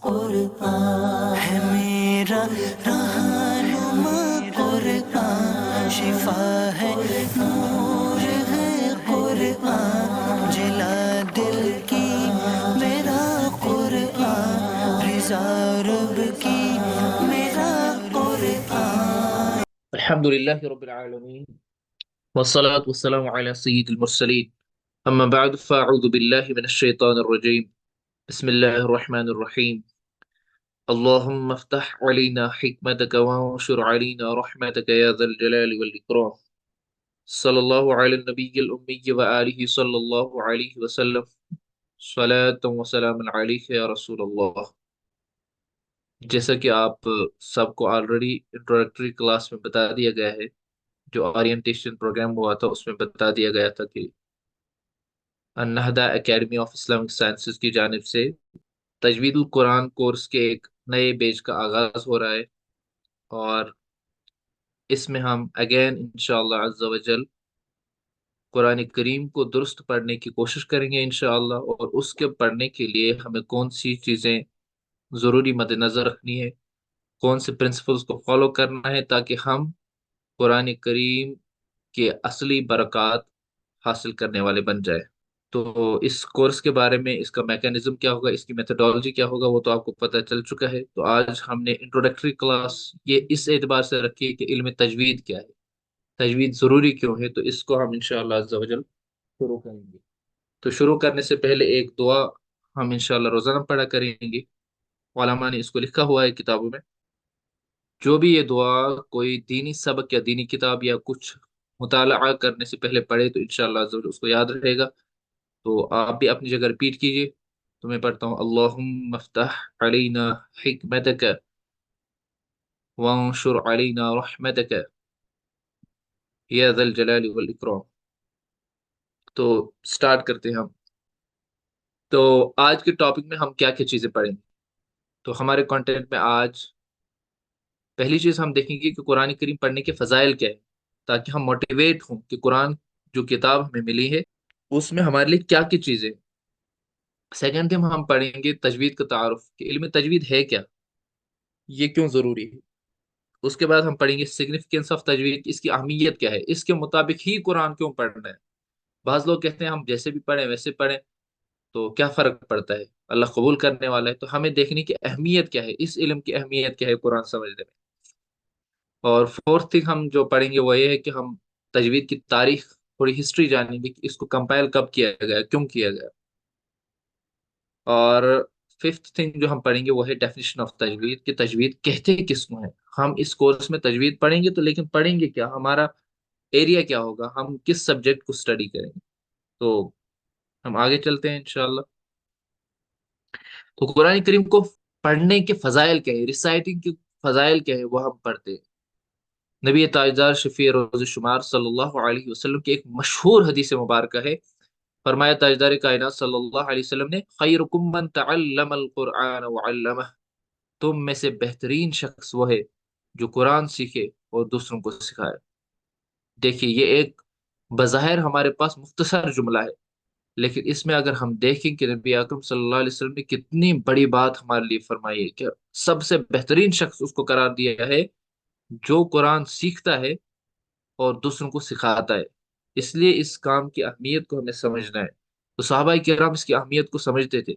قرآن ہے میرا رہنما، قرآن شفا ہے، نور ہے قرآن، جلا دل کی میرا قرآن، رضا رب کی میرا قرآن۔ الحمد لله رب العالمين والصلاة والسلام على سيد المرسلين أما بعد فأعوذ بالله من الشيطان الرجيم بسم الله الرحمن الرحيم اللهم افتح علينا حكمتك وانشر علينا رحمتك يا ذا الجلال والإكرام صلى الله على النبي الأمي وآله صلى الله عليه وسلم صلاة وسلام عليك يا رسول الله۔ جیسا کہ آپ سب کو آلریڈی انٹروڈکٹری کلاس میں بتا دیا گیا ہے، جو اورینٹیشن پروگرام ہوا تھا اس میں بتا دیا گیا تھا کہ النہدہ اکیڈمی آف اسلامک سائنسز کی جانب سے تجوید القرآن کورس کے ایک نئے بیچ کا آغاز ہو رہا ہے، اور اس میں ہم اگین انشاءاللہ عز و جل قرآن کریم کو درست پڑھنے کی کوشش کریں گے انشاءاللہ، اور اس کے پڑھنے کے لیے ہمیں کون سی چیزیں ضروری مد نظر رکھنی ہے، کون سے پرنسپلز کو فالو کرنا ہے تاکہ ہم قرآن کریم کے اصلی برکات حاصل کرنے والے بن جائے۔ تو اس کورس کے بارے میں، اس کا میکانزم کیا ہوگا، اس کی میتھڈالوجی کیا ہوگا، وہ تو آپ کو پتہ چل چکا ہے۔ تو آج ہم نے انٹروڈکٹری کلاس یہ اس اعتبار سے رکھی ہے کہ علم تجوید کیا ہے، تجوید ضروری کیوں ہے، تو اس کو ہم انشاءاللہ عز و جل شروع کریں گے۔ تو شروع کرنے سے پہلے ایک دعا ہم انشاءاللہ روزانہ پڑھا کریں گے، علماء نے اس کو لکھا ہوا ہے کتابوں میں۔ جو بھی یہ دعا کوئی دینی سبق یا دینی کتاب یا کچھ مطالعہ کرنے سے پہلے پڑھے تو انشاءاللہ عز و جل اس کو یاد رہے گا۔ تو آپ بھی اپنی جگہ رپیٹ کیجئے۔ تو میں پڑھتا ہوں: اللہم افتح علینا حکمتک وانشر علینا رحمتک یا ذا الجلال والاکرام۔ تو سٹارٹ کرتے ہیں ہم۔ تو آج کے ٹاپک میں ہم کیا کیا چیزیں پڑھیں گے؟ تو ہمارے کانٹینٹ میں آج پہلی چیز ہم دیکھیں گے کہ قرآن کریم پڑھنے کے فضائل کیا ہے، تاکہ ہم موٹیویٹ ہوں کہ قرآن جو کتاب ہمیں ملی ہے اس میں ہمارے لیے کیا کیا چیزیں۔ سیکنڈ تھنگ ہم پڑھیں گے تجوید کا تعارف، کہ علم تجوید ہے کیا، یہ کیوں ضروری ہے۔ اس کے بعد ہم پڑھیں گے سگنیفیکینس آف تجوید، اس کی اہمیت کیا ہے، اس کے مطابق ہی قرآن کیوں پڑھنا ہے۔ بعض لوگ کہتے ہیں ہم جیسے بھی پڑھیں ویسے پڑھیں تو کیا فرق پڑتا ہے، اللہ قبول کرنے والا ہے۔ تو ہمیں دیکھنے کی اہمیت کیا ہے، اس علم کی اہمیت کیا ہے قرآن سمجھنے میں۔ اور فورتھ تھنگ ہم جو پڑھیں گے وہ یہ ہے کہ ہم تجوید کی تاریخ، تھوڑی ہسٹری جانیں گے کہ اس کو کمپائل کب کیا گیا، کیوں کیا گیا۔ اور ففتھ تھنگ جو ہم پڑھیں گے وہ ہے ڈیفینیشن آف تجوید، کہ تجوید کہتے کس کو ہیں۔ ہم اس کورس میں تجوید پڑھیں گے تو لیکن پڑھیں گے کیا، ہمارا ایریا کیا ہوگا، ہم کس سبجیکٹ کو اسٹڈی کریں گے۔ تو ہم آگے چلتے ہیں انشاءاللہ۔ تو قرآن کریم کو پڑھنے کے فضائل کیا ہے، ریسائٹنگ کے فضائل کیا ہے، وہ ہم پڑھتے ہیں۔ نبی تاجدار شفیع روز شمار صلی اللہ علیہ وسلم کی ایک مشہور حدیث مبارکہ ہے۔ فرمایا تاجدار کائنات صلی اللہ علیہ وسلم نے: خیرکم من تعلم القرآن وعلمہ، تم میں سے بہترین شخص وہ ہے جو قرآن سیکھے اور دوسروں کو سکھائے۔ دیکھیے یہ ایک بظاہر ہمارے پاس مختصر جملہ ہے، لیکن اس میں اگر ہم دیکھیں کہ نبی اکرم صلی اللہ علیہ وسلم نے کتنی بڑی بات ہمارے لیے فرمائی ہے، کہ سب سے بہترین شخص اس کو قرار دیا ہے جو قرآن سیکھتا ہے اور دوسروں کو سکھاتا ہے۔ اس لیے اس کام کی اہمیت کو ہمیں سمجھنا ہے۔ تو صحابہ کرام اس کی اہمیت کو سمجھتے تھے۔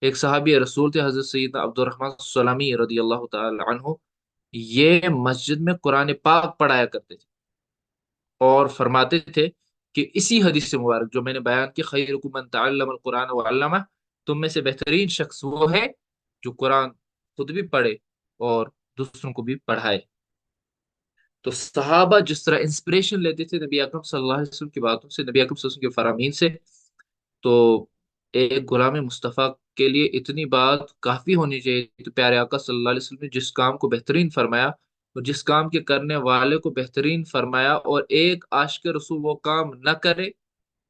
ایک صحابی رسول تھے حضرت سیدنا عبد الرحمن السلمی رضی اللہ تعالی عنہ، یہ مسجد میں قرآن پاک پڑھایا کرتے تھے اور فرماتے تھے کہ اسی حدیث سے مبارک جو میں نے بیان کی: خیرکم من تعلم القرآن وعلمہ، تم میں سے بہترین شخص وہ ہے جو قرآن خود بھی پڑھے اور دوسروں کو بھی پڑھائے۔ تو صحابہ جس طرح انسپریشن لیتے تھے نبی اکرم صلی اللہ علیہ وسلم کی باتوں سے، نبی اکرم صلی اللہ علیہ وسلم کے فرامین سے، تو ایک غلام مصطفیٰ کے لیے اتنی بات کافی ہونی چاہیے۔ تو پیارے آقا صلی اللہ علیہ وسلم نے جس کام کو بہترین فرمایا اور جس کام کے کرنے والے کو بہترین فرمایا، اور ایک عاشق رسول وہ کام نہ کرے،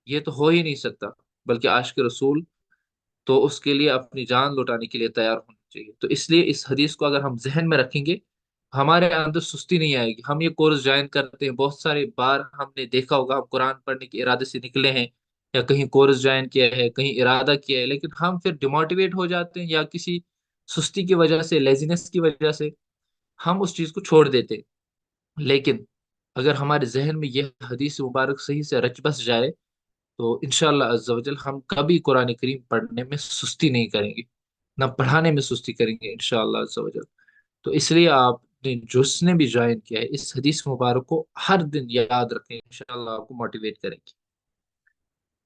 یہ تو ہو ہی نہیں سکتا، بلکہ عاشق رسول تو اس کے لیے اپنی جان لوٹانے کے لیے تیار ہونا چاہیے۔ تو اس لیے اس حدیث کو اگر ہم ذہن میں رکھیں گے، ہمارے اندر سستی نہیں آئے گی۔ ہم یہ کورس جوائن کرتے ہیں، بہت سارے بار ہم نے دیکھا ہوگا، ہم قرآن پڑھنے کے ارادے سے نکلے ہیں یا کہیں کورس جوائن کیا ہے، کہیں ارادہ کیا ہے، لیکن ہم پھر ڈیموٹیویٹ ہو جاتے ہیں یا کسی سستی کی وجہ سے، لیزینس کی وجہ سے ہم اس چیز کو چھوڑ دیتے. لیکن اگر ہمارے ذہن میں یہ حدیث مبارک صحیح سے رچ بس جائے تو انشاءاللہ عز و جل ہم کبھی قرآن کریم پڑھنے میں سستی نہیں کریں گے، نہ پڑھانے میں سستی کریں گے انشاءاللہ عز و جل. تو اس لیے آپ نے جس نے بھی جوائن کیا ہے اس حدیث مبارک کو ہر دن یاد رکھیں، انشاءاللہ آپ کو موٹیویٹ کریں گے.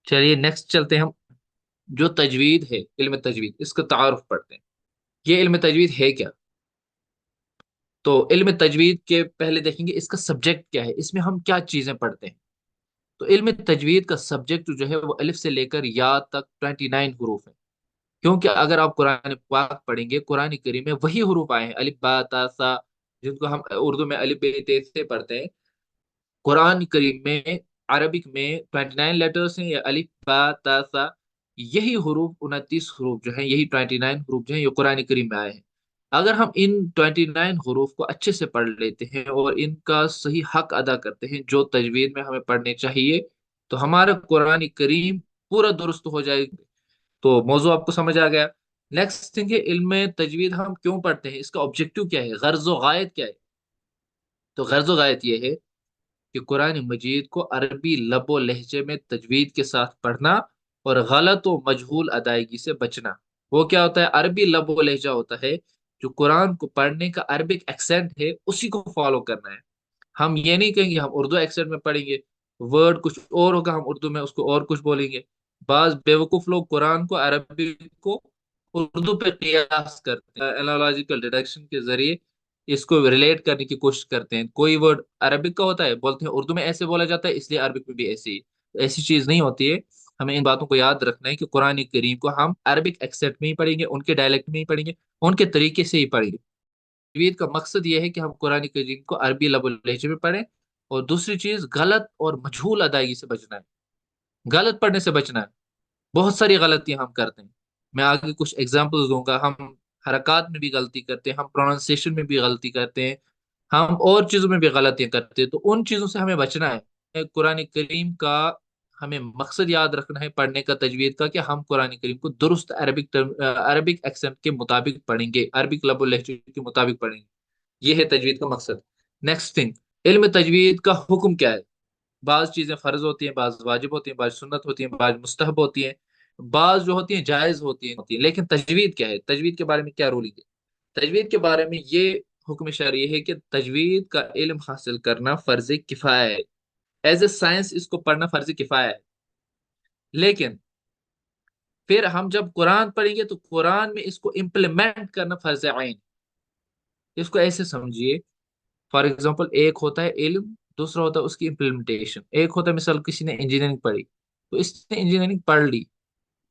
چلیے نیکسٹ چلتے ہیں ہم. جو تجوید ہے، علم تجوید، اس کا تعارف پڑھتے ہیں. یہ علم تجوید ہے کیا؟ تو علم تجوید کے پہلے دیکھیں گے اس کا سبجیکٹ کیا ہے، اس میں ہم کیا چیزیں پڑھتے ہیں. تو علم تجوید کا سبجیکٹ جو ہے وہ الف سے لے کر یا تک 29 حروف ہیں. کیونکہ اگر آپ قرآن پاک پڑھیں گے، قرآن کریم میں وہی حروف آئے ہیں، الف با تا سا، جن کو ہم اردو میں الف ب ت سے پڑھتے ہیں. قرآن کریم میں عربک میں 29 لیٹرز ہیں، یا الف با تا سا. یہی حروف 29 حروف جو ہیں، یہی 29 حروف جو ہیں یہ قرآن کریم میں آئے ہیں. اگر ہم ان 29 حروف کو اچھے سے پڑھ لیتے ہیں اور ان کا صحیح حق ادا کرتے ہیں جو تجوید میں ہمیں پڑھنے چاہیے، تو ہمارا قرآن کریم پورا درست ہو جائے گا. تو موضوع آپ کو سمجھ آ گیا. نیکسٹ تھنگ ہے علم تجوید ہم کیوں پڑھتے ہیں، اس کا آبجیکٹو کیا ہے، غرض و غایت کیا ہے. تو غرض و غایت یہ ہے کہ قرآن مجید کو عربی لب و لہجے میں تجوید کے ساتھ پڑھنا اور غلط و مجہول ادائیگی سے بچنا. وہ کیا ہوتا ہے؟ عربی لب و لہجہ ہوتا ہے جو قرآن کو پڑھنے کا عربک ایکسینٹ ہے، اسی کو فالو کرنا ہے. ہم یہ نہیں کہیں گے ہم اردو ایکسینٹ میں پڑھیں گے، ورڈ کچھ اور ہوگا، ہم اردو میں اس کو اور کچھ بولیں گے. بعض بیوقوف لوگ قرآن کو، عربی کو اردو پہ قیاس کرتے ہیں، انالوجیکل ڈیڈکشن کے ذریعے اس کو ریلیٹ کرنے کی کوشش کرتے ہیں. کوئی ورڈ عربک کا ہوتا ہے، بولتے ہیں اردو میں ایسے بولا جاتا ہے اس لیے عربک میں بھی ایسے ہی. ایسی چیز نہیں ہوتی ہے. ہمیں ان باتوں کو یاد رکھنا ہے کہ قرآن کریم کو ہم عربک ایکسینٹ میں ہی پڑھیں گے، ان کے ڈائلیکٹ میں ہی پڑھیں گے، ان کے طریقے سے ہی پڑھیں گے. تجوید کا مقصد یہ ہے کہ ہم قرآن کریم کو عربی لب و لہجے میں پڑھیں. اور دوسری چیز، غلط اور مجہول ادائیگی سے بچنا ہے، غلط پڑھنے سے بچنا ہے. بہت ساری غلطیاں ہم کرتے ہیں، میں آگے کچھ ایگزامپلز دوں گا. ہم حرکات میں بھی غلطی کرتے ہیں، ہم پروننسیشن میں بھی غلطی کرتے ہیں، ہم اور چیزوں میں بھی غلطیاں کرتے ہیں. تو ان چیزوں سے ہمیں بچنا ہے. قرآن کریم کا ہمیں مقصد یاد رکھنا ہے پڑھنے کا، تجوید کا، کہ ہم قرآن کریم کو درست عربک ایکسنٹ کے مطابق پڑھیں گے، عربک لب و لہجے کے مطابق پڑھیں گے. یہ ہے تجوید کا مقصد. نیکسٹ تھنگ، علم تجوید کا حکم کیا ہے. بعض چیزیں فرض ہوتی ہیں، بعض واجب ہوتی ہیں، بعض سنت ہوتی ہیں، بعض مستحب ہوتی ہیں، بعض جو ہوتی ہیں جائز ہوتی ہیں. لیکن تجوید کیا ہے، تجوید کے بارے میں کیا رولنگ ہے. تجوید کے بارے میں یہ حکم شرعی ہے کہ تجوید کا علم حاصل کرنا فرض کفایہ ہے. ایز اے سائنس اس کو پڑھنا فرض کفایہ ہے. لیکن پھر ہم جب قرآن پڑھیں گے تو قرآن میں اس کو امپلیمنٹ کرنا فرض عین. اس کو ایسے سمجھیے، فار ایگزامپل ایک ہوتا ہے علم، دوسرا ہوتا ہے اس کی امپلیمنٹیشن. ایک ہوتا ہے مثال کسی نے انجینئرنگ پڑھی تو اس نے انجینئرنگ پڑھ لی،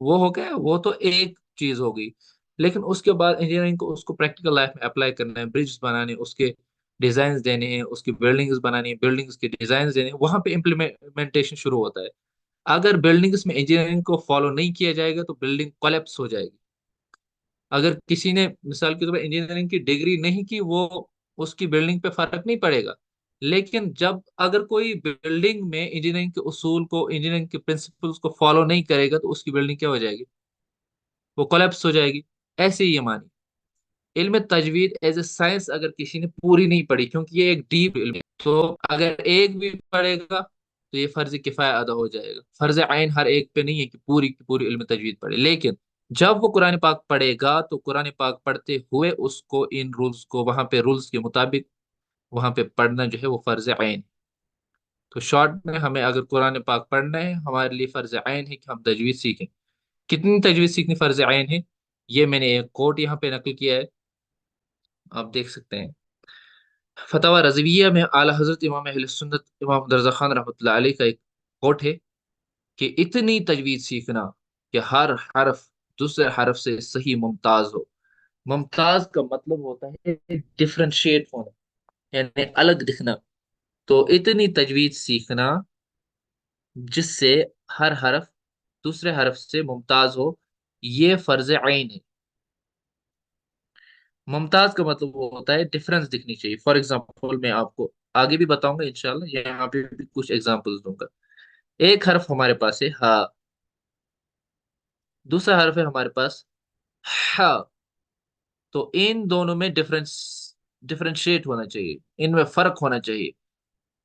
وہ ہو گیا، وہ تو ایک چیز ہو گئی. لیکن اس کے بعد انجینئرنگ کو اس کو پریکٹیکل لائف میں اپلائی کرنا ہے، برجز بنانے، اس کے ڈیزائنز دینے ہیں، اس کی بلڈنگز بنانی ہیں، بلڈنگز کے ڈیزائنز دینے ہیں، وہاں پہ امپلیمنٹیشن شروع ہوتا ہے. اگر بلڈنگز میں انجینئرنگ کو فالو نہیں کیا جائے گا تو بلڈنگ کولیپس ہو جائے گی. اگر کسی نے مثال کے طور پر انجینئرنگ کی ڈگری نہیں کی، وہ اس کی بلڈنگ پہ فرق نہیں پڑے گا. لیکن جب اگر کوئی بلڈنگ میں انجینئرنگ کے اصول کو، انجینئرنگ کے پرنسپلز کو فالو نہیں کرے گا تو اس کی بلڈنگ کیا ہو جائے گی؟ وہ کولیپس ہو جائے گی. ایسے ہی یہ مانی علم تجوید ایز اے سائنس اگر کسی نے پوری نہیں پڑھی، کیونکہ یہ ایک ڈیپ علم ہے، تو اگر ایک بھی پڑھے گا تو یہ فرض کفایہ ادا ہو جائے گا. فرض عین ہر ایک پہ نہیں ہے کہ پوری کی پوری علم تجوید پڑھے. لیکن جب وہ قرآن پاک پڑھے گا تو قرآن پاک پڑھتے ہوئے اس کو ان رولز کو وہاں پہ رولز کے مطابق وہاں پہ پڑھنا جو ہے وہ فرض عین. تو شارٹ میں ہمیں اگر قرآن پاک پڑھنا ہے، ہمارے لیے فرض عین ہے کہ ہم تجوید سیکھیں. کتنی تجوید سیکھنی فرض عین ہے، یہ میں نے ایک کوٹ یہاں پہ نقل کیا ہے، آپ دیکھ سکتے ہیں. فتاوی رضویہ میں اعلی حضرت امام اہل سنت امام رضا خان رحمۃ اللہ علیہ کا ایک کوٹ ہے کہ اتنی تجوید سیکھنا کہ ہر حرف دوسرے حرف سے صحیح ممتاز ہو. ممتاز کا مطلب ہوتا ہے ڈفرینشیٹ ہونا، یعنی الگ دکھنا. تو اتنی تجوید سیکھنا جس سے ہر حرف دوسرے حرف سے ممتاز ہو، یہ فرض عین ہے. ممتاز کا مطلب وہ ہوتا ہے ڈفرنس دکھنی چاہیے. فار ایگزامپل میں آپ کو آگے بھی بتاؤں گا انشاءاللہ، یہاں پہ بھی کچھ ایگزامپلس دوں گا. ایک حرف ہمارے پاس ہے ہا، دوسرا حرف ہے ہمارے پاس ہا. تو ان دونوں میں ڈفرینشیٹ ہونا چاہیے، ان میں فرق ہونا چاہیے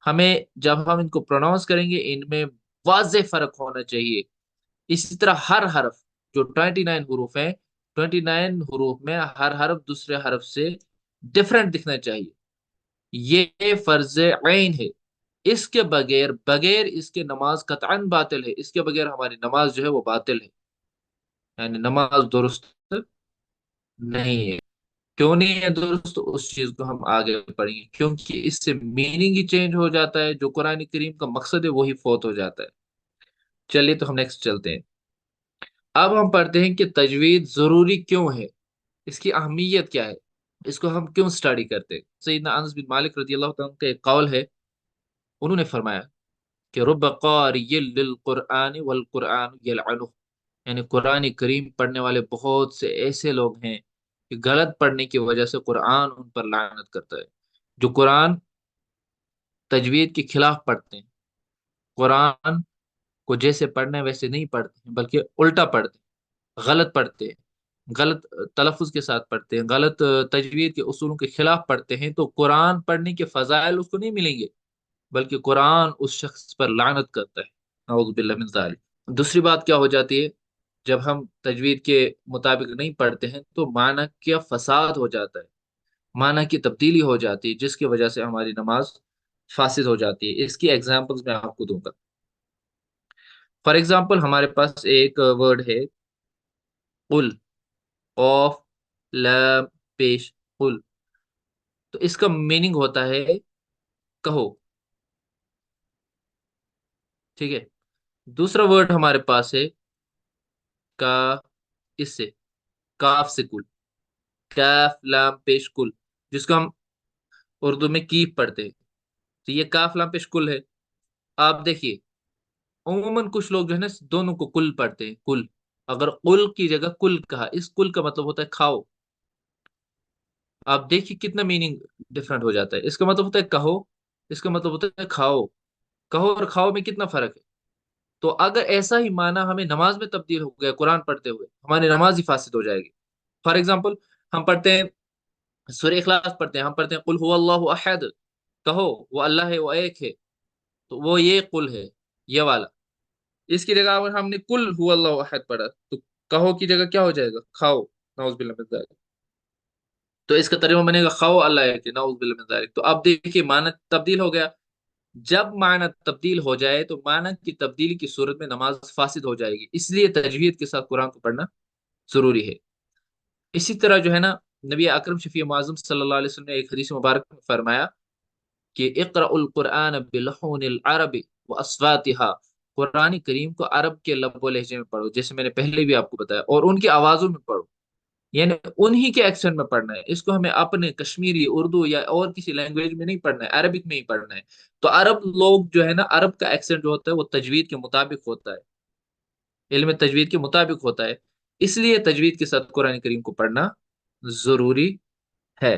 ہمیں، جب ہم ان کو پروناؤنس کریں گے ان میں واضح فرق ہونا چاہیے۔ اسی طرح ہر حرف، جو 29 حروف ہیں، 29 حروف میں ہر حرف دوسرے حرف سے ڈفرنٹ دکھنا چاہیے، یہ فرض عین ہے۔ اس کے بغیر اس کے نماز قطعاً باطل ہے، اس کے بغیر ہماری نماز جو ہے وہ باطل ہے، یعنی نماز درست نہیں ہے۔ کیوں نہیں ہے درست، اس چیز کو ہم آگے پڑھیں گے، کیونکہ اس سے میننگ ہی چینج ہو جاتا ہے، جو قرآن کریم کا مقصد ہے وہی فوت ہو جاتا ہے۔ چلیے تو ہم نیکسٹ چلتے ہیں۔ اب ہم پڑھتے ہیں کہ تجوید ضروری کیوں ہے، اس کی اہمیت کیا ہے، اس کو ہم کیوں سٹڈی کرتے ہیں۔ سیدنا انس بن مالک رضی اللہ تعالیٰ عنہ کا ایک قول ہے، انہوں نے فرمایا کہ رب قاری للقرآن والقرآن یلعنہ، یعنی قرآن کریم پڑھنے والے بہت سے ایسے لوگ ہیں کہ غلط پڑھنے کی وجہ سے قرآن ان پر لعنت کرتا ہے۔ جو قرآن تجوید کے خلاف پڑھتے ہیں، قرآن کو جیسے پڑھنا ہے ویسے نہیں پڑھتے ہیں بلکہ الٹا پڑھتے ہیں، غلط پڑھتے ہیں، غلط تلفظ کے ساتھ پڑھتے ہیں، غلط تجوید کے اصولوں کے خلاف پڑھتے ہیں، تو قرآن پڑھنے کے فضائل اس کو نہیں ملیں گے، بلکہ قرآن اس شخص پر لعنت کرتا ہے، نعوذ باللہ من ذالک۔ دوسری بات کیا ہو جاتی ہے، جب ہم تجوید کے مطابق نہیں پڑھتے ہیں تو معنی کیا فساد ہو جاتا ہے، معنی کی تبدیلی ہو جاتی ہے، جس کی وجہ سے ہماری نماز فاسد ہو جاتی ہے۔ اس کی ایگزامپلز میں آپ کو دوں گا۔ فار ایگزامپل ہمارے پاس ایک ورڈ ہے قل، قوف لام پیش قل، تو اس کا میننگ ہوتا ہے کہو، ٹھیک ہے۔ دوسرا ورڈ ہمارے پاس ہے کا، اس سے کاف سے کل، کاف لام پیش کل، جس کو ہم اردو میں کیف پڑھتے ہیں، تو یہ کاف لام پیش کل ہے۔ آپ دیکھیے عموماً کچھ لوگ جو ہے نا دونوں کو کل پڑھتے ہیں، کل، اگر قل کی جگہ کل کہا، اس کل کا مطلب ہوتا ہے کھاؤ۔ آپ دیکھیے کتنا میننگ ڈفرنٹ ہو جاتا ہے، اس کا مطلب ہوتا ہے کہو، اس کا مطلب ہوتا ہے کھاؤ۔ کہو اور کھاؤ میں کتنا فرق ہے۔ تو اگر ایسا ہی معنی ہمیں نماز میں تبدیل ہو گیا قرآن پڑھتے ہوئے، ہماری نماز ہی فاسد ہو جائے گی۔ فار ایگزامپل ہم پڑھتے ہیں سورہ اخلاص پڑھتے ہیں، ہم پڑھتے ہیں قل هو اللہ احد، کہو وہ اللہ ہے، وہ ایک ہے، تو وہ یہ قل ہے، یہ والا۔ اس کی جگہ اگر ہم نے قل هو اللہ احد پڑھا تو کہو کی جگہ کیا ہو جائے گا، کھاؤ، نعوذ باللہ من ذلک۔ تو اس کا ترجمہ بنے گا خواہ اللہ ہے کہ نعوذ باللہ من ذلک۔ تو اب دیکھیے معنی تبدیل ہو گیا۔ جب معنی تبدیل ہو جائے تو معنی کی تبدیلی کی صورت میں نماز فاسد ہو جائے گی، اس لیے تجوید کے ساتھ قرآن کو پڑھنا ضروری ہے۔ اسی طرح جو ہے نا نبی اکرم شفیع معظم صلی اللہ علیہ وسلم نے ایک حدیث مبارک میں فرمایا کہ اقرأ القرآن بلحون العرب واصواتها، قرآن کریم کو عرب کے لب و لہجے میں پڑھو، جیسے میں نے پہلے بھی آپ کو بتایا، اور ان کی آوازوں میں پڑھو، یعنی انہی کے ایکسنٹ میں پڑھنا ہے، اس کو ہمیں اپنے کشمیری، اردو یا اور کسی لینگویج میں نہیں پڑھنا ہے، عربک میں ہی پڑھنا ہے۔ تو عرب لوگ جو ہے نا، عرب کا ایکسنٹ جو ہوتا ہے وہ تجوید کے مطابق ہوتا ہے، علم تجوید کے مطابق ہوتا ہے، اس لیے تجوید کے ساتھ قرآن کریم کو پڑھنا ضروری ہے۔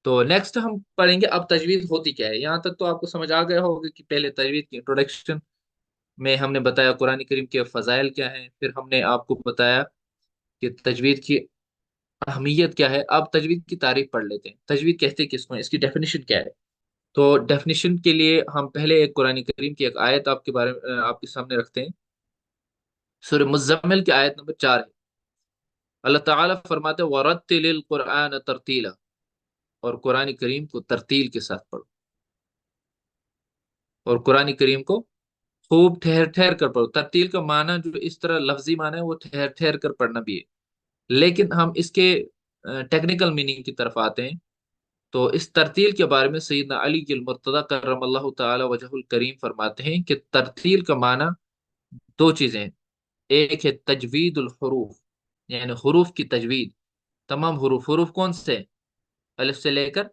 تو نیکسٹ ہم پڑھیں گے اب تجوید ہوتی کیا ہے۔ یہاں تک تو آپ کو سمجھ آ گیا ہوگا کہ پہلے تجوید کی انٹروڈکشن میں ہم نے بتایا قرآن کریم کے فضائل کیا ہیں، پھر ہم نے آپ کو بتایا کہ تجوید کی اہمیت کیا ہے۔ اب تجوید کی تعریف پڑھ لیتے ہیں، تجوید کہتے کس کو ہیں، اس کی ڈیفینیشن کیا ہے۔ تو ڈیفینیشن کے لیے ہم پہلے ایک قرآن کریم کی ایک آیت آپ کے بارے میں آپ کے سامنے رکھتے ہیں۔ سورہ مزمل کی آیت نمبر 4 ہے۔ اللہ تعالیٰ فرماتے ہیں وَرَتِّلِ الْقُرْآنَ تَرْتِيلًا، اور قرآن کریم کو ترتیل کے ساتھ پڑھو، اور قرآن کریم کو خوب ٹھہر ٹھہر کر پڑھو۔ ترتیل کا معنی جو اس طرح لفظی معنی ہے وہ ٹھہر ٹھہر کر پڑھنا بھی ہے، لیکن ہم اس کے ٹیکنیکل میننگ کی طرف آتے ہیں۔ تو اس ترتیل کے بارے میں سیدنا علی المرتضی کرم اللہ تعالی وجہ الکریم فرماتے ہیں کہ ترتیل کا معنی دو چیزیں ہیں، ایک ہے تجوید الحروف، یعنی حروف کی تجوید، تمام حروف، حروف کون سے ہیں؟ الف سے لے کر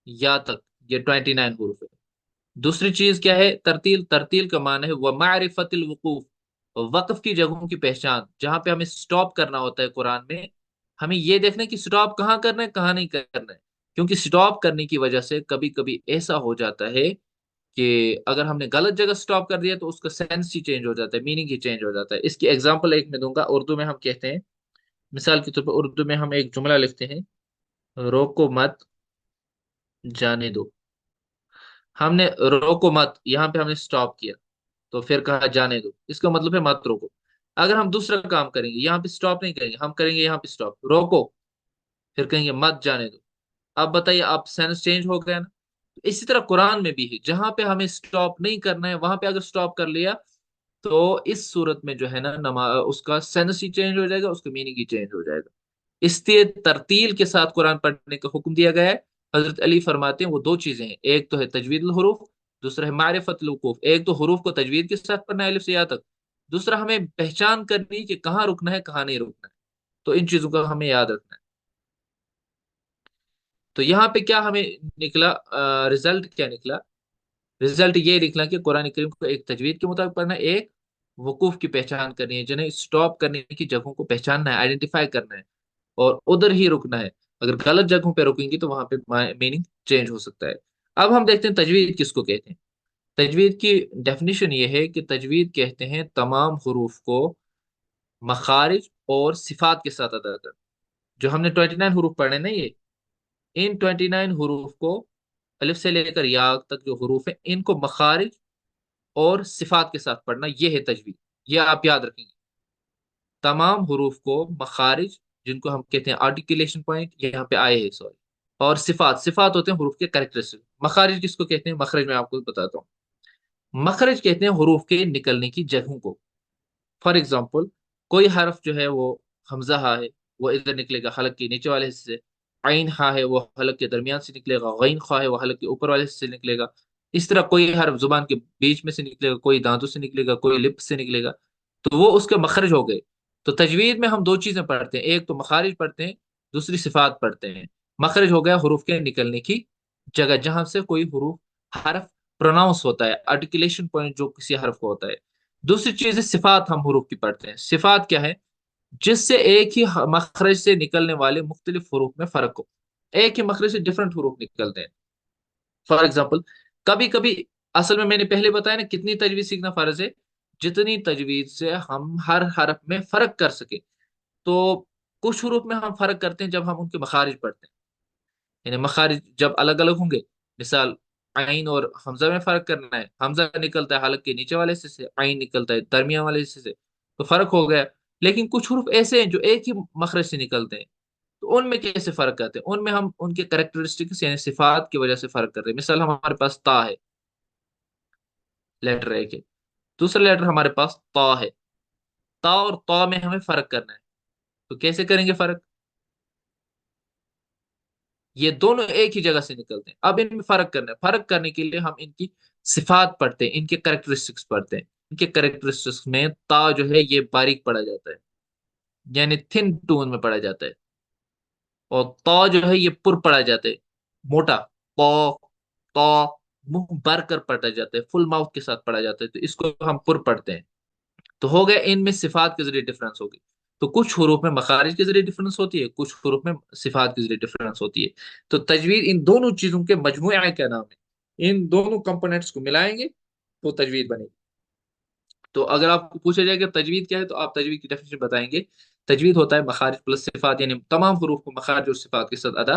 یا تک، یہ 29 حروف ہے۔ دوسری چیز کیا ہے ترتیل، ترتیل کا معنی ہے ومعرفت الوقوف، وقف کی جگہوں کی پہچان، جہاں پہ ہمیں سٹاپ کرنا ہوتا ہے قرآن میں، ہمیں یہ دیکھنا ہے کہ سٹاپ کہاں کرنا ہے کہاں نہیں کرنا ہے، کیونکہ سٹاپ کرنے کی وجہ سے کبھی کبھی ایسا ہو جاتا ہے کہ اگر ہم نے غلط جگہ سٹاپ کر دیا تو اس کا سینس ہی چینج ہو جاتا ہے، میننگ ہی چینج ہو جاتا ہے۔ اس کی ایگزامپل ایک میں دوں گا، اردو میں ہم کہتے ہیں مثال کے طور پر اردو میں ہم ایک جملہ لکھتے ہیں، روکو مت جانے دو. ہم نے روکو مت، یہاں پہ ہم نے سٹاپ کیا، تو پھر کہا جانے دو، اس کا مطلب ہے مت روکو. اگر ہم دوسرا کام کریں گے، یہاں پہ سٹاپ نہیں کریں گے، ہم کریں گے یہاں پہ سٹاپ، روکو، پھر کہیں گے مت جانے دو. اب بتائیے، آپ سینس چینج ہو گیا نا. اسی طرح قرآن میں بھی ہے، جہاں پہ ہمیں سٹاپ نہیں کرنا ہے وہاں پہ اگر سٹاپ کر لیا تو اس صورت میں جو ہے نا اس کا سینس ہی چینج ہو جائے گا، اس کا میننگ ہی چینج ہو جائے گا. اس لیے ترتیل کے ساتھ قرآن پڑھنے کا حکم دیا گیا ہے. حضرت علی فرماتے ہیں وہ دو چیزیں ہیں، ایک تو ہے تجوید الحروف، دوسرا ہے معرفت الوقوف. ایک تو حروف کو تجوید کے ساتھ پڑھنا ہے الف سے یا تک، دوسرا ہمیں پہچان کرنی کہ کہاں رکنا ہے کہاں نہیں رکنا ہے. تو ان چیزوں کا ہمیں یاد رکھنا ہے. تو یہاں پہ کیا ہمیں نکلا، رزلٹ کیا نکلا؟ رزلٹ یہ نکلا کہ قرآن کریم کو ایک تجوید کے مطابق پڑھنا ہے، ایک وقوف کی پہچان کرنی ہے، جنہیں اسٹاپ کرنے کی جگہوں کو پہچاننا ہے، آئیڈینٹیفائی کرنا ہے، اور ادھر ہی رکنا ہے. اگر غلط جگہوں پہ رکیں گی تو وہاں پہ میننگ چینج ہو سکتا ہے. اب ہم دیکھتے ہیں تجوید کس کو کہتے ہیں. تجوید کی ڈیفینیشن یہ ہے کہ تجوید کہتے ہیں تمام حروف کو مخارج اور صفات کے ساتھ ادا کر. جو ہم نے 29 حروف پڑھے نا، یہ ان 29 حروف کو الف سے لے کر یا تک جو حروف ہیں ان کو مخارج اور صفات کے ساتھ پڑھنا، یہ ہے تجوید. یہ آپ یاد رکھیں گے. تمام حروف کو مخارج، جن کو ہم کہتے ہیں آرٹیکولیشن پوائنٹ، یہاں پہ آئے ہیں سوری، اور صفات، صفات ہوتے ہیں حروف کے کریکٹرسٹک. مخارج کس کو کہتے ہیں؟ مخرج میں آپ کو بتاتا ہوں. مخرج کہتے ہیں حروف کے نکلنے کی جگہوں کو. فار ایگزامپل، کوئی حرف جو ہے وہ حمزہ ہا ہے، وہ ادھر نکلے گا حلق کے نیچے والے حصے سے. عین ہا ہے وہ حلق کے درمیان سے نکلے گا. غین خا ہے وہ حلق کے اوپر والے حصے سے نکلے گا. اس طرح کوئی حرف زبان کے بیچ میں سے نکلے گا، کوئی دانتوں سے نکلے گا، کوئی لپ سے نکلے گا. تو وہ اس کے مخرج ہو گئے. تو تجوید میں ہم دو چیزیں پڑھتے ہیں، ایک تو مخارج پڑھتے ہیں، دوسری صفات پڑھتے ہیں. مخرج ہو گیا حروف کے نکلنے کی جگہ، جہاں سے کوئی حرف پروناؤنس ہوتا ہے، آرٹیکولیشن پوائنٹ جو کسی حرف کو ہوتا ہے. دوسری چیز ہے صفات، ہم حروف کی پڑھتے ہیں. صفات کیا ہے؟ جس سے ایک ہی مخرج سے نکلنے والے مختلف حروف میں فرق ہو. ایک ہی مخرج سے ڈفرنٹ حروف نکلتے ہیں. فار ایگزامپل، کبھی کبھی، اصل میں نے پہلے بتایا نا کتنی تجوید سیکھنا فرض ہے، جتنی تجوید سے ہم ہر حرف میں فرق کر سکیں. تو کچھ حروف میں ہم فرق کرتے ہیں جب ہم ان کے مخارج پڑھتے ہیں. یعنی مخارج جب الگ الگ ہوں گے، مثال عین اور حمزہ میں فرق کرنا ہے، حمزہ نکلتا ہے حلق کے نیچے والے حصے سے، عین نکلتا ہے درمیان والے حصے سے، تو فرق ہو گیا. لیکن کچھ حروف ایسے ہیں جو ایک ہی مخرج سے نکلتے ہیں، تو ان میں کیسے فرق کرتے ہیں؟ ان میں ہم ان کے کریکٹرسٹکس یعنی صفات کی وجہ سے فرق کرتے ہیں. مثال ہمارے پاس تا ہے، لیٹر ایک ہے. دوسرا لیٹر ہمارے پاس تا ہے. تا اور تا میں ہمیں فرق کرنا ہے، تو کیسے کریں گے فرق؟ یہ دونوں ایک ہی جگہ سے نکلتے ہیں. اب ان میں فرق کرنا ہے، فرق کرنے کے لیے ہم ان کی صفات پڑھتے ہیں، ان کے کریکٹرسٹکس پڑھتے ہیں. ان کے کریکٹرسٹکس میں تا جو ہے یہ باریک پڑھا جاتا ہے، یعنی تھن ٹون میں پڑھا جاتا ہے. اور تا جو ہے یہ پر پڑھا جاتا ہے، موٹا. پا، تا، منہ بھر کر پڑھا جاتا ہے، فل ماؤتھ کے ساتھ پڑھا جاتا ہے، تو اس کو ہم پر پڑھتے ہیں. تو ہو گیا ان میں صفات کے ذریعے ڈفرنس ہوگی. تو کچھ حروف میں مخارج کے ذریعے ڈفرنس ہوتی ہے، کچھ حروف میں صفات کے ذریعے ڈفرنس ہوتی ہے. تو تجوید ان دونوں چیزوں کے مجموعہ کا نام ہے. ان دونوں کمپوننٹس کو ملائیں گے تو تجوید بنے گی. تو اگر آپ کو پوچھا جائے کہ تجوید کیا ہے، تو آپ تجوید کی ڈیفینیشن بتائیں گے. تجوید ہوتا ہے مخارج پلس صفات، یعنی تمام حروف کو مخارج اور صفات کے ساتھ ادا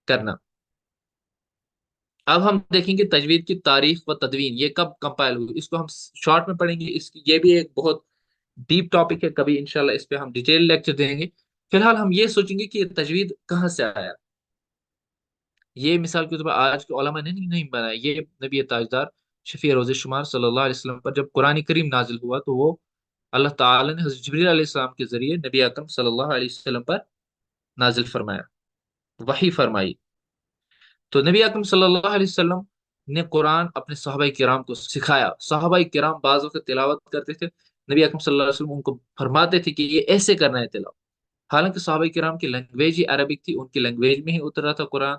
کرنا. اب ہم دیکھیں گے تجوید کی تاریخ و تدوین، یہ کب کمپائل ہوئی، اس کو ہم شارٹ میں پڑھیں گے. اس کی یہ بھی ایک بہت ڈیپ ٹاپک ہے، کبھی انشاءاللہ اس پہ ہم ڈیٹیل لیکچر دیں گے. فی الحال ہم یہ سوچیں گے کہ یہ تجوید کہاں سے آیا. یہ مثال کے طور پر آج کے علماء نے نہیں بنایا، یہ نبی تاجدار شفیع روز شمار صلی اللہ علیہ وسلم پر جب قرآن کریم نازل ہوا تو وہ اللہ تعالی نے حضرت جبریل علیہ السلام کے ذریعے نبی اکرم صلی اللہ علیہ وسلم پر نازل فرمایا، وحی فرمائی. تو نبی اکرم صلی اللہ علیہ وسلم نے قرآن اپنے صحابہ کرام کو سکھایا. صحابہ کرام بعض وقت تلاوت کرتے تھے، نبی اکرم صلی اللہ علیہ وسلم ان کو فرماتے تھے کہ یہ ایسے کرنا ہے تلاوت. حالانکہ صحابہ کرام کی لینگویج ہی عربک تھی، ان کی لینگویج میں ہی اترا تھا قرآن،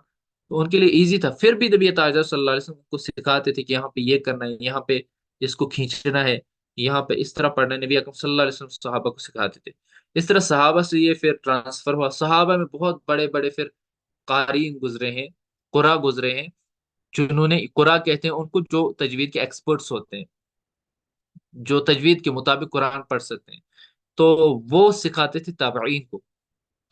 تو ان کے لیے ایزی تھا. پھر بھی نبی تاجر صلی اللہ علیہ وسلم کو سکھاتے تھے کہ یہاں پہ یہ کرنا ہے، یہاں پہ اس کو کھینچنا ہے، یہاں پہ اس طرح پڑھنا ہے. نبی اکرم صلی اللہ علیہ وسلم صحابہ کو سکھاتے تھے. اس طرح صحابہ سے یہ پھر ٹرانسفر ہوا. صحابہ میں بہت بڑے بڑے پھر قارئین گزرے ہیں، قرا گزرے ہیں، جنہوں نے قرا کہتے ہیں ان کو جو تجوید کے ایکسپرٹس ہوتے ہیں، جو تجوید کے مطابق قرآن پڑھ سکتے ہیں. تو وہ سکھاتے تھے تابعین کو.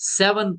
7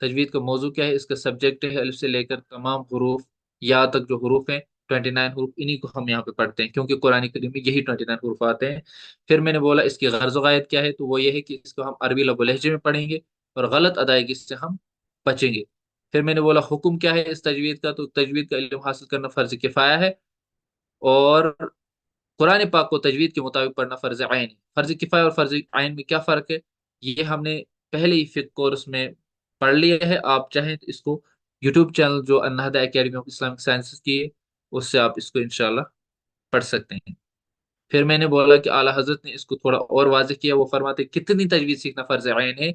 تجوید کا موضوع کیا ہے، اس کا سبجیکٹ ہے الف سے لے کر تمام حروف یا تک جو حروف ہیں 29 حروف، انہی کو ہم یہاں پہ پڑھتے ہیں کیونکہ قرآن کریم میں یہی 29 حروف آتے ہیں۔ پھر میں نے بولا اس کی غرض و غایت کیا ہے، تو وہ یہ ہے کہ اس کو ہم عربی لب و لہجے میں پڑھیں گے اور غلط ادائیگی سے ہم بچیں گے۔ پھر میں نے بولا حکم کیا ہے اس تجوید کا، تو تجوید کا علم حاصل کرنا فرض کفایہ ہے، اور قرآن پاک کو تجوید کے مطابق پڑھنا فرض عین ہے۔ فرض کفایہ اور فرض عین میں کیا فرق ہے، یہ ہم نے پہلے ہی فقہ کورس میں پڑھ لیا ہے۔ آپ چاہیں تو اس کو یوٹیوب چینل جو النہدہ اکیڈمی آف اسلامک سائنسز کی ہے، اس سے آپ اس کو انشاءاللہ پڑھ سکتے ہیں۔ پھر میں نے بولا کہ اعلیٰ حضرت نے اس کو تھوڑا اور واضح کیا، وہ فرماتے ہیں کتنی تجوید سیکھنا فرض عین ہے،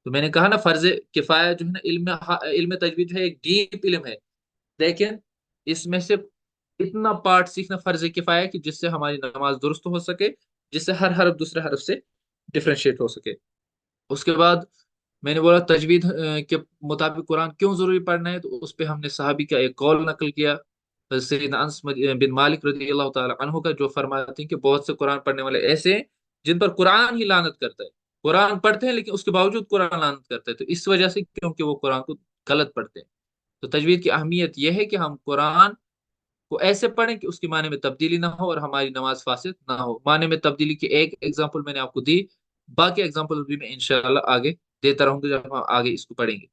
تو میں نے کہا نا فرض کفایہ جو ہے نا، علم تجوید جو ہے ایک ڈیپ علم ہے، لیکن اس میں سے اتنا پارٹ سیکھنا فرض کفایہ ہے کہ جس سے ہماری نماز درست ہو سکے، جس سے ہر حرف دوسرے حرف سے ڈفرینشیٹ ہو سکے۔ اس کے بعد میں نے بولا تجوید کے مطابق قرآن کیوں ضروری پڑھنا ہے، تو اس پہ ہم نے صحابی کا ایک قول نقل کیا، سیدنا انس بن مالک رضی اللہ تعالی عنہ کا، جو فرماتے ہیں کہ بہت سے قرآن پڑھنے والے ایسے ہیں جن پر قرآن ہی لعنت کرتا ہے، قرآن پڑھتے ہیں لیکن اس کے باوجود قرآن لعنت کرتا ہے، تو اس وجہ سے کیونکہ وہ قرآن کو غلط پڑھتے ہیں۔ تو تجوید کی اہمیت یہ ہے کہ ہم قرآن کو ایسے پڑھیں کہ اس کے معنی میں تبدیلی نہ ہو اور ہماری نماز فاسد نہ ہو۔ معنی میں تبدیلی کی ایک ایگزامپل میں نے آپ کو دی، باقی ایگزامپل بھی میں انشاءاللہ آگے دیتا رہوں گا جب ہم آگے اس کو پڑھیں گے۔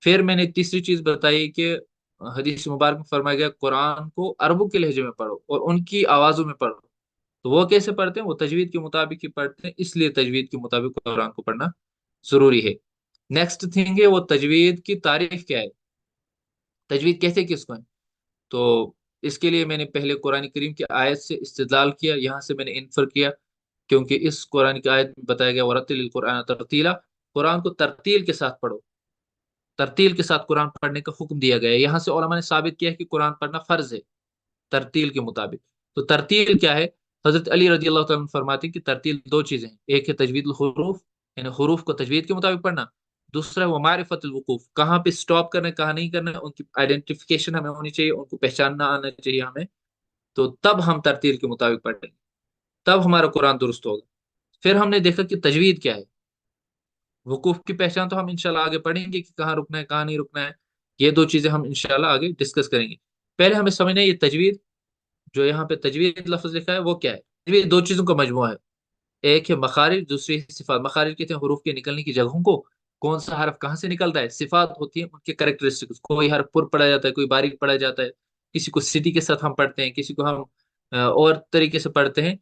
پھر میں نے تیسری چیز بتائی کہ حدیث مبارک میں فرمایا گیا قرآن کو عربوں کے لہجے میں پڑھو اور ان کی آوازوں میں پڑھو، تو وہ کیسے پڑھتے ہیں، وہ تجوید کے مطابق ہی پڑھتے ہیں، اس لیے تجوید کے مطابق قرآن کو پڑھنا ضروری ہے۔ نیکسٹ تھنگ ہے وہ تجوید کی تعریف کیا ہے، تجوید کہتے کس کو ہیں، تو اس کے لیے میں نے پہلے قرآن کریم کی آیت سے استدلال کیا، یہاں سے میں نے انفر کیا، کیونکہ اس قرآن کی آیت میں بتایا گیا وَرَتِّلِ الْقُرْآنَ تَرْتِيلًا، قرآن کو ترتیل کے ساتھ پڑھو، ترتیل کے ساتھ قرآن پڑھنے کا حکم دیا گیا ہے۔ یہاں سے علماء نے ثابت کیا ہے کہ قرآن پڑھنا فرض ہے ترتیل کے مطابق۔ تو ترتیل کیا ہے، حضرت علی رضی اللہ تعالیٰ عنہ فرماتے ہیں کہ ترتیل دو چیزیں ہیں، ایک ہے تجوید الحروف، یعنی حروف کو تجوید کے مطابق پڑھنا، دوسرا ہے وہ معرفت الوقوف، کہاں پہ سٹاپ کرنا ہے کہاں نہیں کرنا ہے، ان کی آئیڈینٹیفیکیشن ہمیں ہونی چاہیے، ان کو پہچاننا آنا چاہیے ہمیں، تو تب ہم ترتیل کے مطابق پڑھیں گے، تب ہمارا قرآن درست ہوگا۔ پھر ہم نے دیکھا کہ تجوید کیا ہے، وقوف کی پہچان تو ہم انشاءاللہ آگے پڑھیں گے کہ کہاں رکنا ہے کہاں نہیں رکنا ہے، یہ دو چیزیں ہم انشاءاللہ آگے ڈسکس کریں گے۔ پہلے ہمیں سمجھنا ہے یہ تجوید، جو یہاں پہ تجوید لفظ لکھا ہے وہ کیا ہے، تجوید دو چیزوں کا مجموعہ ہے، ایک ہے مخارج، دوسری ہے صفات۔ مخارج کہتے ہیں حروف کے نکلنے کی جگہوں کو، کون سا حرف کہاں سے نکلتا ہے، صفات ہوتی ہیں ان کے کریکٹرسٹکس، کوئی حرف پر پڑھا جاتا ہے کوئی باریک پڑھا جاتا ہے، کسی کو سٹی کے ساتھ ہم پڑھتے ہیں، کسی کو ہم اور طریقے سے پڑھتے ہیں۔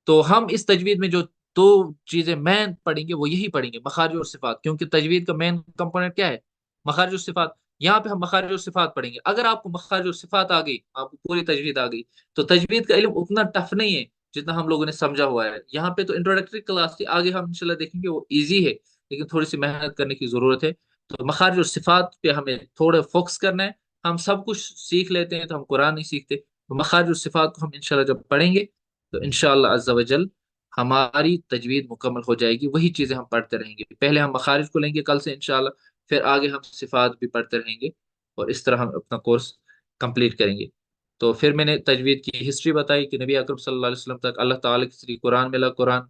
تو ہم اس تجوید میں جو دو چیزیں مین پڑھیں گے وہ یہی پڑھیں گے، مخارج اور صفات، کیونکہ تجوید کا مین کمپوننٹ کیا ہے، مخارج اور صفات۔ یہاں پہ ہم مخارج اور صفات پڑھیں گے، اگر آپ کو مخارج اور صفات آ گئی، آپ کو پوری تجوید آ گئی، تو تجوید کا علم اتنا ٹف نہیں ہے جتنا ہم لوگوں نے سمجھا ہوا ہے۔ یہاں پہ تو انٹروڈکٹری کلاس تھی، آگے ہم انشاءاللہ دیکھیں گے وہ ایزی ہے، لیکن تھوڑی سی محنت کرنے کی ضرورت ہے۔ تو مخارج اور صفات پہ ہمیں تھوڑا فوکس کرنا ہے، ہم سب کچھ سیکھ لیتے ہیں تو ہم قرآن نہیں سیکھتے، تو مخارج اور صفات کو ہم انشاءاللہ جب پڑھیں گے تو انشاءاللہ عز و جل ہماری تجوید مکمل ہو جائے گی، وہی چیزیں ہم پڑھتے رہیں گے۔ پہلے ہم مخارج کو لیں گے کل سے انشاءاللہ، پھر آگے ہم صفات بھی پڑھتے رہیں گے، اور اس طرح ہم اپنا کورس کمپلیٹ کریں گے۔ تو پھر میں نے تجوید کی ہسٹری بتائی کہ نبی اکرم صلی اللہ علیہ وسلم تک اللہ تعالیٰ کے ذریعے قرآن ملا، قرآن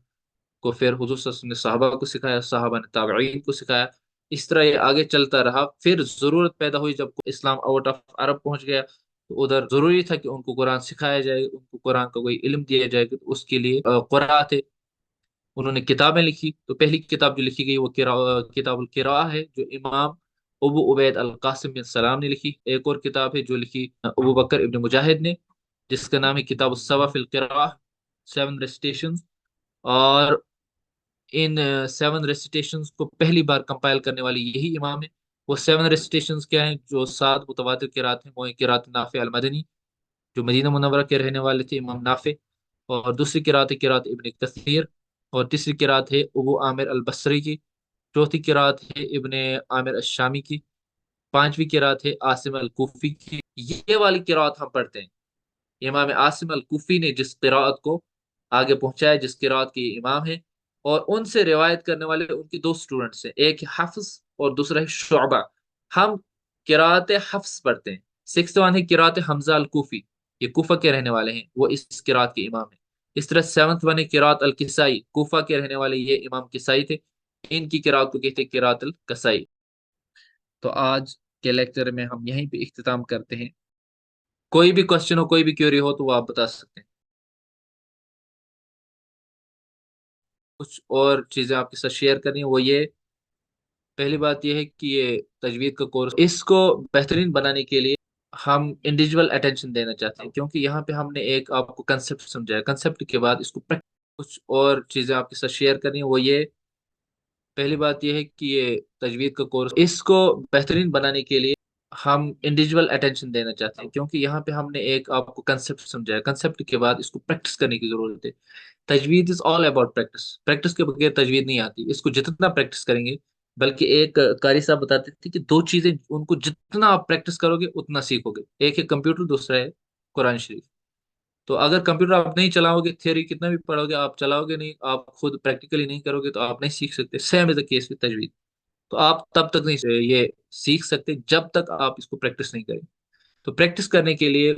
کو پھر حضور صلی اللہ علیہ وسلم نے صحابہ کو سکھایا، صحابہ نے تابعین کو سکھایا، اس طرح یہ آگے چلتا رہا۔ پھر ضرورت پیدا ہوئی جب اسلام آؤٹ آف عرب پہنچ گیا، تو ادھر ضروری تھا کہ ان کو قرآن سکھایا جائے، ان کو قرآن کا کوئی علم دیا جائے، تو اس کے لیے قراء تھے، انہوں نے کتابیں لکھی۔ تو پہلی کتاب جو لکھی گئی وہ کتاب القراء ہے، جو امام ابو عبید القاسم بن سلام نے لکھی۔ ایک اور کتاب ہے جو لکھی ابو بکر ابن مجاہد نے، جس کا نام ہے کتاب السبع فی القراء، سیون ریسیٹیشنز، اور ان سیون ریسیٹیشنز کو پہلی بار کمپائل کرنے والی یہی امام ہے۔ وہ سیون ریسیٹیشنز کیا ہیں، جو سات متواتر قرات ہیں، وہ قرات نافع المدنی، جو مدینہ منورہ کے رہنے والے تھے امام نافع، اور دوسری قرات ہے قرات ابن کثیر، اور تیسری قرات ہے ابو عامر البصری کی، چوتھی قرات ہے ابن عامر الشامی کی، پانچویں قرات ہے عاصم الکوفی کی۔ یہ والی قرات ہم پڑھتے ہیں، امام عاصم الکوفی نے جس قرات کو آگے پہنچایا، جس قرات کے یہ امام ہیں، اور ان سے روایت کرنے والے ان کے دو سٹوڈنٹس ہیں، ایک ہے حفظ اور دوسرا ہے شعبہ۔ ہم قرات حفظ پڑھتے ہیں۔ سکس ون ہے قرات حمزہ الکوفی، یہ کوفہ کے رہنے والے ہیں، وہ اس قرات کے امام ہیں۔ اس طرح سیونتھ ون ہے قرات الکسائی، کوفہ کے رہنے والے یہ امام کسائی تھے، ان کی قرات کو کہتے ہیں قرات الکسائی۔ تو آج کے لیکچر میں ہم یہیں پہ اختتام کرتے ہیں. کوئی بھی کوشچن ہو، کوئی بھی کیوری ہو تو وہ آپ بتا سکتے ہیں. کچھ اور چیزیں آپ کے ساتھ شیئر کرنی ہیں وہ یہ. پہلی بات یہ ہے کہ یہ تجوید کا کورس، اس کو بہترین بنانے کے لیے ہم انڈیویجول اٹینشن دینا چاہتے ہیں، کیونکہ یہاں پہ ہم نے ایک آپ کو کنسپٹ سمجھایا، کنسپٹ کے بعد اس کو کچھ اور چیزیں آپ کے ساتھ شیئر کرنی ہیں وہ یہ. پہلی بات یہ ہے کہ یہ تجوید کا کورس، اس کو بہترین بنانے کے لیے ہم انڈیویجول اٹینشن دینا چاہتے ہیں، کیونکہ یہاں پہ ہم نے ایک آپ کو کنسپٹ سمجھایا، کنسپٹ کے بعد اس کو پریکٹس کرنے کی ضرورت ہے. تجوید از آل اباؤٹ پریکٹس. پریکٹس کے بغیر تجوید نہیں آتی. اس کو جتنا پریکٹس کریں گے، بلکہ ایک قاری صاحب بتاتے تھے کہ دو چیزیں ان کو جتنا آپ پریکٹس کرو گے اتنا سیکھو گے. ایک ہے کمپیوٹر، دوسرا ہے قرآن شریف. تو اگر کمپیوٹر آپ نہیں چلاؤ گے، تھیوری کتنا بھی پڑھو گے، آپ چلاؤ گے نہیں، آپ خود پریکٹیکلی نہیں کرو گے تو آپ نہیں سیکھ سکتے. Same is the case with تجوید. تو آپ تب تک نہیں یہ سیکھ سکتے جب تک آپ اس کو پریکٹس نہیں کریں. تو پریکٹس کرنے کے لیے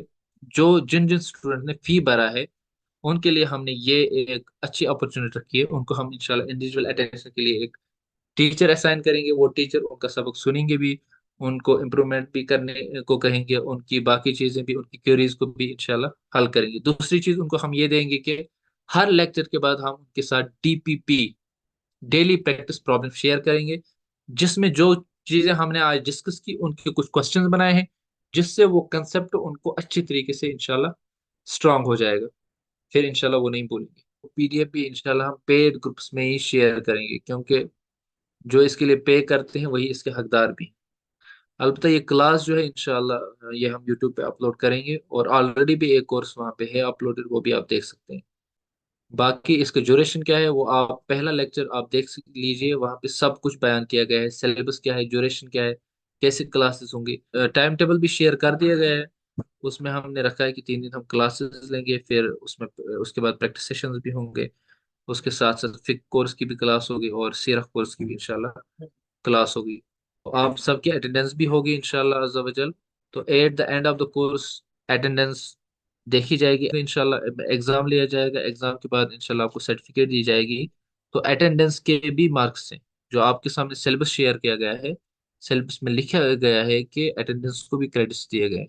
جو جن جن اسٹوڈنٹ نے فی بھرا ہے ان کے لیے ہم نے یہ ایک اچھی اپرچونیٹی رکھی ہے. ان کو ہم انشاءاللہ انڈیویجول اٹینشن کے لیے ایک ٹیچر اسائن کریں گے. وہ ٹیچر ان کا سبق سنیں گے بھی، ان کو امپرومنٹ بھی کرنے کو کہیں گے، ان کی باقی چیزیں بھی، ان کی کیوریز کو بھی انشاءاللہ حل کریں گے. دوسری چیز ان کو ہم یہ دیں گے کہ ہر لیکچر کے بعد ہم ان کے ساتھ DPP، daily practice problem share کریں گے، جس میں جو چیزیں ہم نے آج ڈسکس کی ان کے کچھ کوشچنز بنائے ہیں، جس سے وہ کنسپٹ ان کو اچھی طریقے سے انشاءاللہ اسٹرانگ ہو جائے گا. پھر انشاءاللہ وہ نہیں بھولیں گے. PDF بھی انشاءاللہ ہم پیڈ گروپس میں ہی شیئر کریں گے، کیونکہ جو اس کے لیے پے کرتے ہیں وہی اس کے حقدار بھی ہیں. البتہ یہ کلاس جو ہے انشاءاللہ یہ ہم یوٹیوب پہ اپلوڈ کریں گے، اور آلریڈی بھی ایک کورس وہاں پہ ہے اپلوڈڈ، وہ بھی آپ دیکھ سکتے ہیں. باقی اس کا ڈیوریشن کیا ہے وہ آپ پہلا لیکچر آپ دیکھ لیجئے، وہاں پہ سب کچھ بیان کیا گیا ہے. سلیبس کیا ہے، ڈیوریشن کیا ہے، کیسے کلاسز ہوں گی. ٹائم ٹیبل بھی شیئر کر دیا گیا ہے. اس میں ہم نے رکھا ہے کہ 3 دن ہم کلاسز لیں گے، پھر اس میں اس کے بعد پریکٹس سیشنز بھی ہوں گے. اس کے ساتھ ساتھ فک کورس کی بھی کلاس ہوگی، اور سیرہ کورس کی بھی انشاءاللہ کلاس ہوگی. تو آپ سب کی اٹینڈنس بھی ہوگی انشاءاللہ عز و جل. تو at the end of the course attendance دیکھی جائے گی انشاءاللہ. ایگزام لیا جائے گا، ایگزام کے بعد انشاءاللہ آپ کو سرٹیفکیٹ دی جائے گی. تو اٹینڈنس کے بھی مارکس ہیں جو آپ کے سامنے سلیبس شیئر کیا گیا ہے. سلیبس میں لکھا گیا ہے کہ اٹینڈنس کو بھی کریڈٹس دیے گئے ہیں.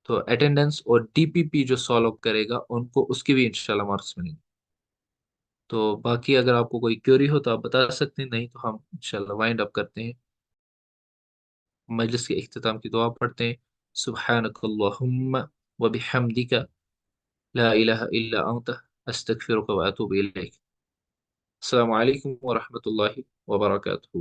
تو اٹینڈنس اور DPP جو سالو کرے گا ان کو اس کے بھی انشاءاللہ مارکس ملیں گے. تو باقی اگر آپ کو کوئی کیوری ہو تو آپ بتا سکتے ہیں، نہیں تو ہم انشاءاللہ وائنڈ اپ کرتے ہیں. مجلس کے اختتام کی دعا پڑھتے ہیں. سبحانک اللہم وبحمدک، لا الہ الا انت، استغفرک واتوب الیک. السلام علیکم ورحمۃ اللہ وبرکاتہ.